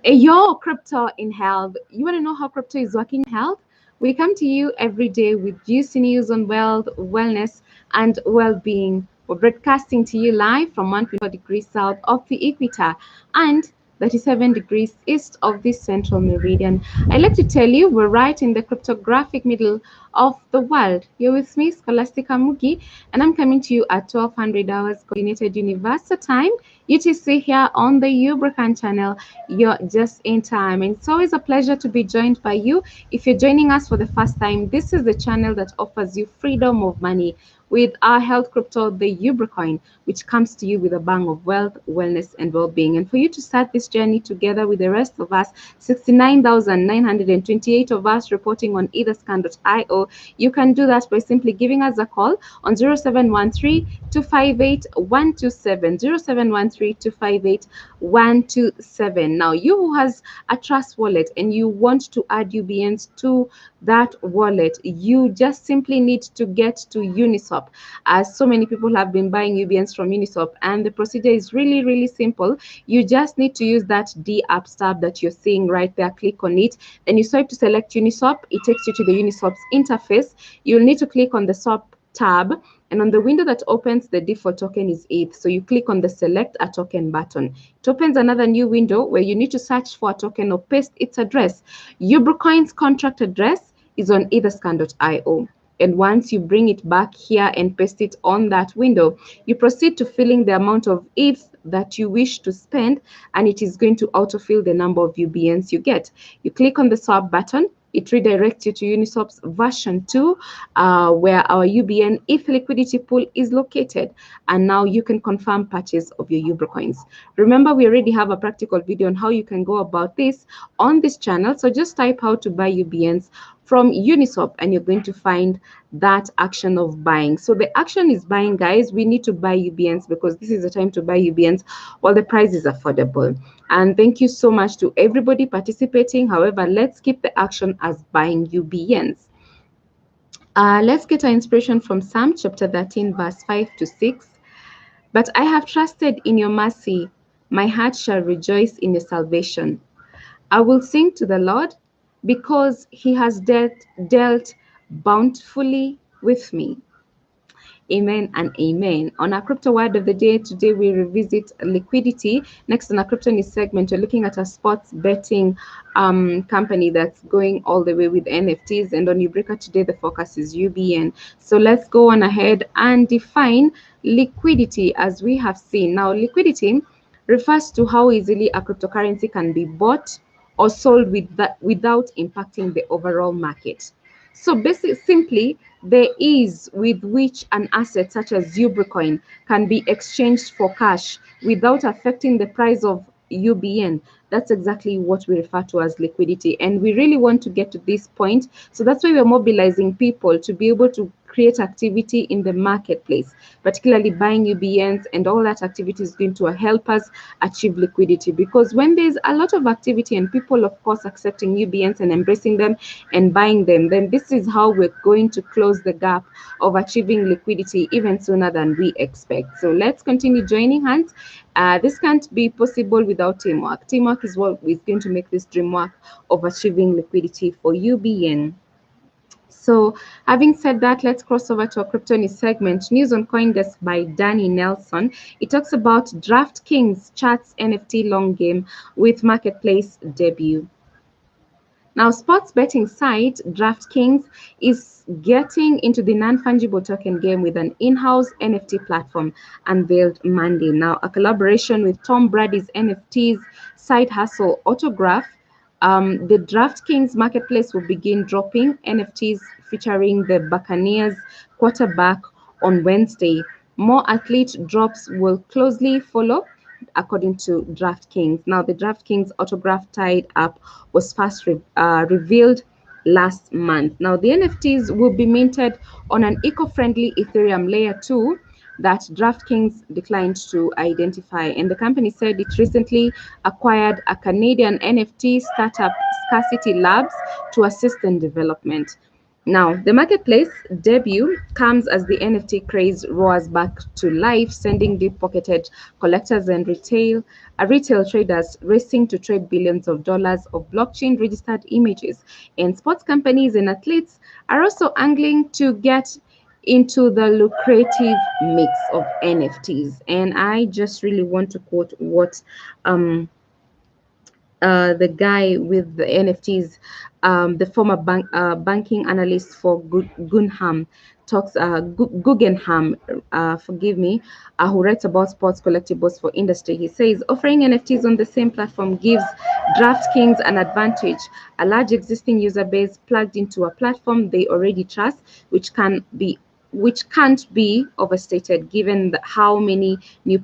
Yo, crypto in health. You want to know how crypto is working in health? We come to you every day with juicy news on wealth, wellness, and well-being. We're broadcasting to you live from 124 degrees south of the equator and 37 degrees east of the central meridian. I like to tell you we're right in the cryptographic middle of the world. You're with me, Scholastica Mugi, and I'm coming to you at 1200 hours coordinated universal time, UTC, here on the Ubrican channel. You're just in time, and it's always a pleasure to be joined by you. If you're joining us for the first time, this is the channel that offers you freedom of money with our health crypto, the Ubricoin, which comes to you with a bang of wealth, wellness, and well-being. And for you to start this journey together with the rest of us, 69,928 of us reporting on etherscan.io, you can do that by simply giving us a call on 0713 258 127, 0713 258 127. Now, you who has a trust wallet and you want to add UBNs to that wallet, you just simply need to get to Uniswap, as so many people have been buying UBNs from Uniswap, and the procedure is really simple. You just need to use that D app tab that you're seeing right there. Click on it, then you swipe to select Uniswap. It takes you to the Uniswap's interface. You'll need to click on the swap tab, and on the window that opens, the default token is ETH. So you click on the select a token button. It opens another new window where you need to search for a token or paste its address. Ubricoin's contract address is on etherscan.io. And once you bring it back here and paste it on that window, you proceed to filling the amount of ETH that you wish to spend, and it is going to autofill the number of UBNs you get. You click on the swap button. It redirects you to Uniswap's version 2, where our UBN ETH liquidity pool is located. And now you can confirm purchase of your Ubricoins. Remember, we already have a practical video on how you can go about this on this channel. So just type how to buy UBNs from Uniswap, and you're going to find that action of buying. So the action is buying, guys. We need to buy UBNs because this is the time to buy UBNs while the price is affordable. And thank you so much to everybody participating. However, let's keep the action as buying UBNs. Let's get our inspiration from Psalm chapter 13, verse 5 to 6. But I have trusted in your mercy. My heart shall rejoice in your salvation. I will sing to the Lord because he has dealt bountifully with me. Amen and amen. On our crypto word of the day, today we revisit liquidity. Next on our crypto news segment, we're looking at a sports betting company that's going all the way with NFTs. And on Ubrica today, the focus is UBN. So let's go on ahead and define liquidity as we have seen. Now, liquidity refers to how easily a cryptocurrency can be bought or sold without impacting the overall market. So basically, simply, the ease with which an asset such as Ubricoin can be exchanged for cash without affecting the price of UBN. That's exactly what we refer to as liquidity. And we really want to get to this point. So that's why we're mobilizing people to be able to create activity in the marketplace, particularly buying UBNs, and all that activity is going to help us achieve liquidity. Because when there's a lot of activity and people, of course, accepting UBNs and embracing them and buying them, then this is how we're going to close the gap of achieving liquidity even sooner than we expect. So let's continue joining hands. This can't be possible without teamwork. Teamwork is what is going to make this dream work of achieving liquidity for UBN. So having said that, let's cross over to a crypto news segment. News on CoinDesk by Danny Nelson. It talks about DraftKings charts NFT long game with marketplace debut. Now, sports betting site DraftKings is getting into the non-fungible token game with an in-house NFT platform unveiled Monday. Now, a collaboration with Tom Brady's NFTs side hustle Autograph. The DraftKings marketplace will begin dropping NFTs featuring the Buccaneers quarterback on Wednesday. More athlete drops will closely follow, according to DraftKings. Now, the DraftKings Autograph tied up was first revealed last month. Now, the NFTs will be minted on an eco-friendly Ethereum layer 2 that DraftKings declined to identify. And the company said it recently acquired a Canadian NFT startup, Scarcity Labs, to assist in development. Now, the marketplace debut comes as the NFT craze roars back to life, sending deep-pocketed collectors and retail traders racing to trade billions of dollars of blockchain-registered images. And sports companies and athletes are also angling to get into the lucrative mix of NFTs. And I just really want to quote what um, the guy with the NFTs, the former banking analyst for Guggenheim, forgive me, who writes about sports collectibles for industry. He says offering NFTs on the same platform gives DraftKings an advantage, a large existing user base plugged into a platform they already trust, which can't be overstated given how many new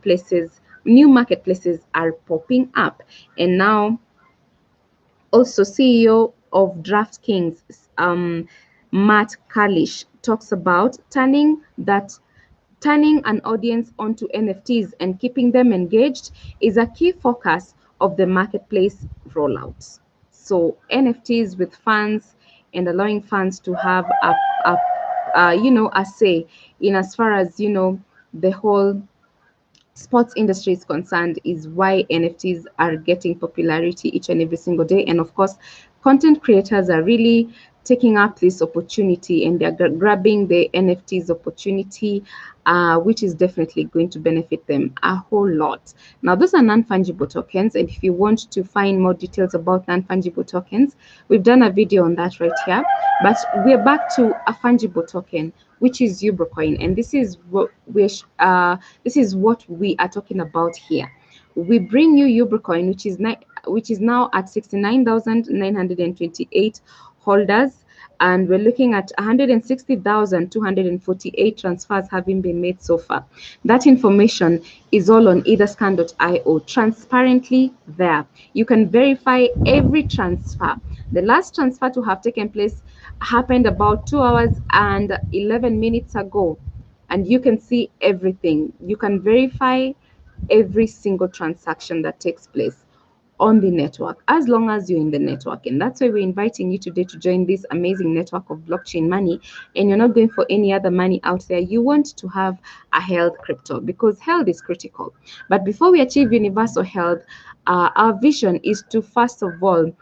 marketplaces are popping up. And now also, CEO of DraftKings, Matt Kalish, talks about turning an audience onto NFTs and keeping them engaged is a key focus of the marketplace rollout. So NFTs with fans and allowing fans to have a say in as far as the whole sports industry is concerned is why NFTs are getting popularity each and every single day. And of course, content creators are really taking up this opportunity and they're grabbing the NFTs opportunity, which is definitely going to benefit them a whole lot. Now, those are non-fungible tokens. And if you want to find more details about non-fungible tokens, we've done a video on that right here. But we're back to a fungible token, which is Ubrocoin. And this is what we are talking about here. We bring you Ubrocoin, which is now at 69,928 holders, and we're looking at 160,248 transfers having been made so far. That information is all on etherscan.io, transparently there. You can verify every transfer. The last transfer to have taken place happened about 2 hours and 11 minutes ago, and you can see everything. You can verify every single transaction that takes place on the network as long as you're in the network. And that's why we're inviting you today to join this amazing network of blockchain money. And you're not going for any other money out there. You want to have a health crypto because health is critical. But before we achieve universal health, our vision is to first of all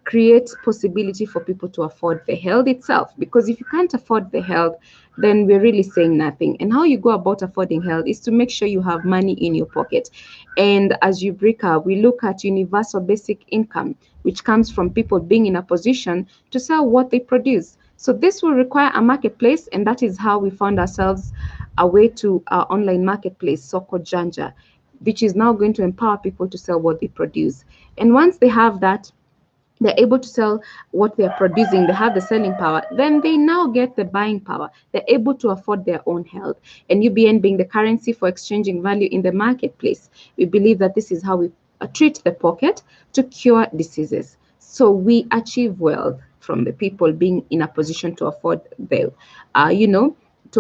create possibility for people to afford the health itself, because if you can't afford the health, then we're really saying nothing. And how you go about affording health is to make sure you have money in your pocket. And as you break up, we look at universal basic income, which comes from people being in a position to sell what they produce. So this will require a marketplace, and that is how we found ourselves a way to our online marketplace, Soko Janja, which is now going to empower people to sell what they produce. And once they have that, they're able to sell what they're producing, they have the selling power, then they now get the buying power. They're able to afford their own health. And UBN being the currency for exchanging value in the marketplace, we believe that this is how we treat the pocket to cure diseases. So we achieve wealth from the people being in a position to afford to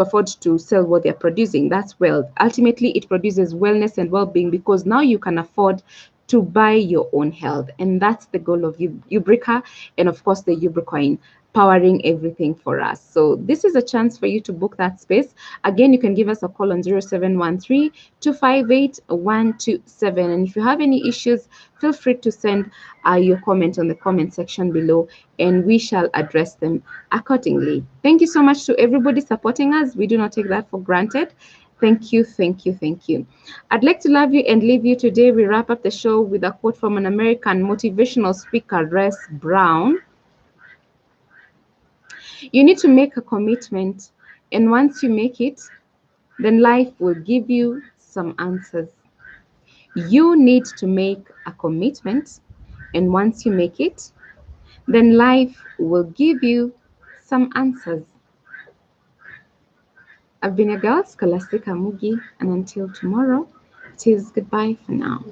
afford to sell what they're producing. That's wealth. Ultimately, it produces wellness and well-being because now you can afford to buy your own health. And that's the goal of Ubrica and of course the Ubricoin powering everything for us. So this is a chance for you to book that space. Again, you can give us a call on 0713 258 127. And if you have any issues, feel free to send your comment on the comment section below and we shall address them accordingly. Thank you so much to everybody supporting us. We do not take that for granted. Thank you, thank you, thank you. I'd like to love you and leave you today. We wrap up the show with a quote from an American motivational speaker, Les Brown. You need to make a commitment, and once you make it, then life will give you some answers. You need to make a commitment, and once you make it, then life will give you some answers. I've been your girl, Scholastica Mugi, and until tomorrow, it is goodbye for now.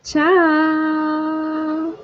Ciao!